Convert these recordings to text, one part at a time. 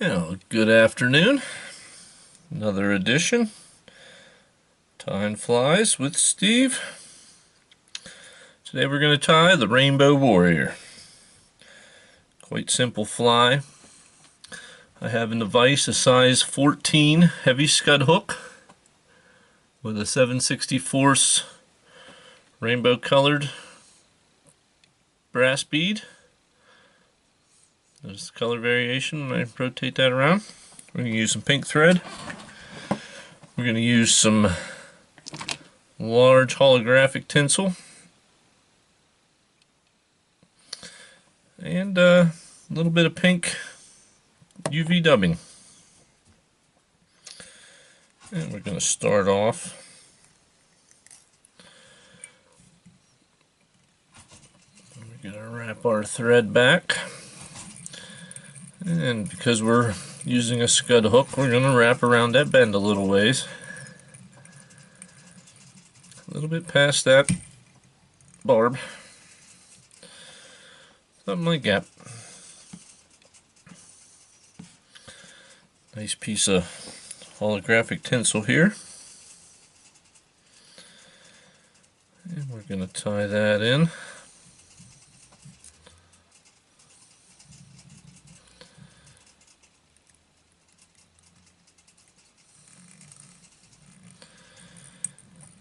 Yeah, good afternoon. Another edition. Time flies with Steve. Today we're going to tie the Rainbow Warrior. Quite simple fly. I have in the vise a size 14 heavy scud hook with a 7/64 rainbow colored brass bead. There's the color variation when I rotate that around. We're going to use some pink thread. We're going to use some large holographic tinsel and a little bit of pink UV dubbing. And we're going to start off we're going to wrap our thread back, and because we're using a scud hook, we're going to wrap around that bend a little ways, a little bit past that barb, something like that. Nice piece of holographic tinsel here, and we're going to tie that in.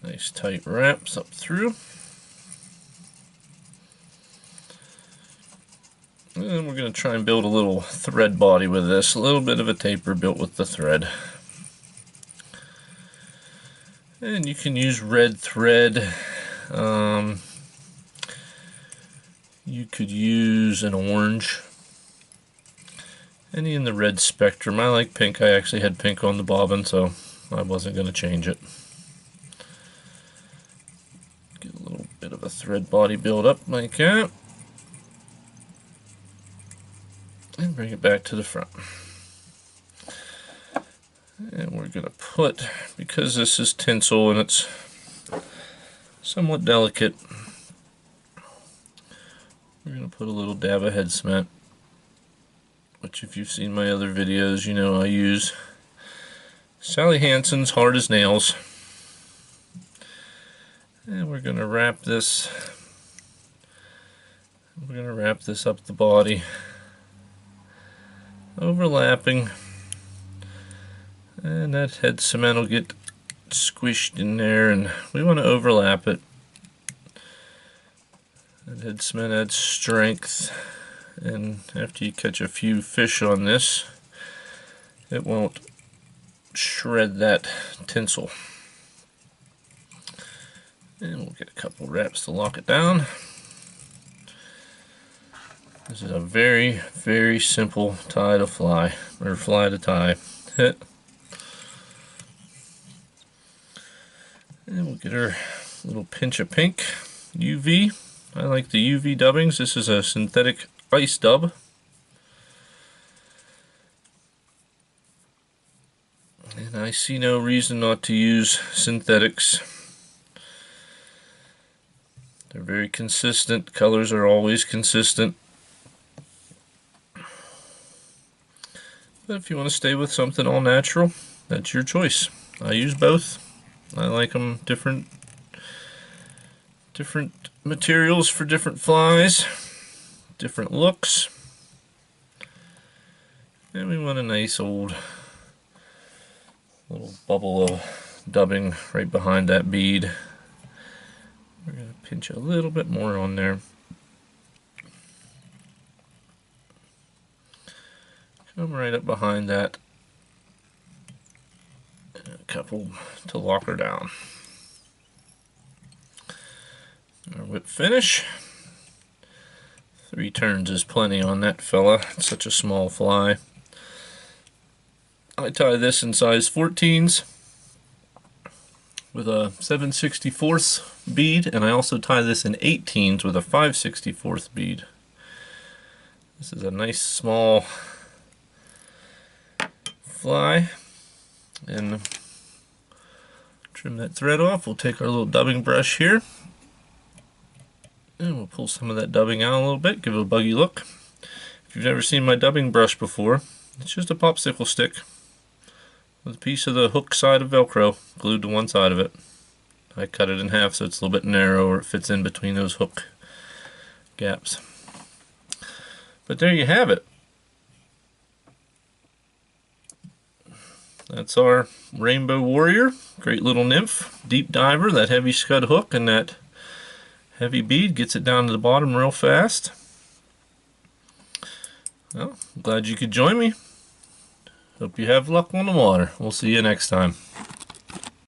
Nice tight wraps up through. And we're going to try and build a little thread body with this, a little bit of a taper built with the thread. And you can use red thread. You could use an orange. Any in the red spectrum. I like pink. I actually had pink on the bobbin, so I wasn't going to change it. Get a little bit of a thread body build up like that. And bring it back to the front. And we're going to put, because this is tinsel and it's somewhat delicate, we're going to put a little dab of head cement, which if you've seen my other videos, you know I use Sally Hansen's Hard as Nails. And we're going to wrap this up the body, overlapping, and that head cement will get squished in there, and we want to overlap it. That head cement adds strength, and after you catch a few fish on this, it won't shred that tinsel. And we'll get a couple wraps to lock it down. This is a very, very simple tie to fly, or fly to tie. And we'll get our little pinch of pink UV. I like the UV dubbings. This is a synthetic ice dub. And I see no reason not to use synthetics. They're very consistent. Colors are always consistent. But if you want to stay with something all natural, that's your choice. I use both. I like them different materials for different flies, different looks. And we want a nice old little bubble of dubbing right behind that bead. We're going to pinch a little bit more on there. Come right up behind that. And a couple to lock her down. Our whip finish. 3 turns is plenty on that fella. It's such a small fly. I tie this in size 14s with a 7/64 bead, and I also tie this in 18s with a 5/64 bead. This is a nice small fly, and trim that thread off. We'll take our little dubbing brush here, and we'll pull some of that dubbing out a little bit, give it a buggy look. If you've never seen my dubbing brush before, It's just a popsicle stick with a piece of the hook side of Velcro glued to one side of it. I cut it in half so it's a little bit narrower. It fits in between those hook gaps. But there you have it. That's our Rainbow Warrior. Great little nymph, deep diver. That heavy scud hook and that heavy bead gets it down to the bottom real fast. Well, I'm glad you could join me. Hope you have luck on the water. We'll see you next time.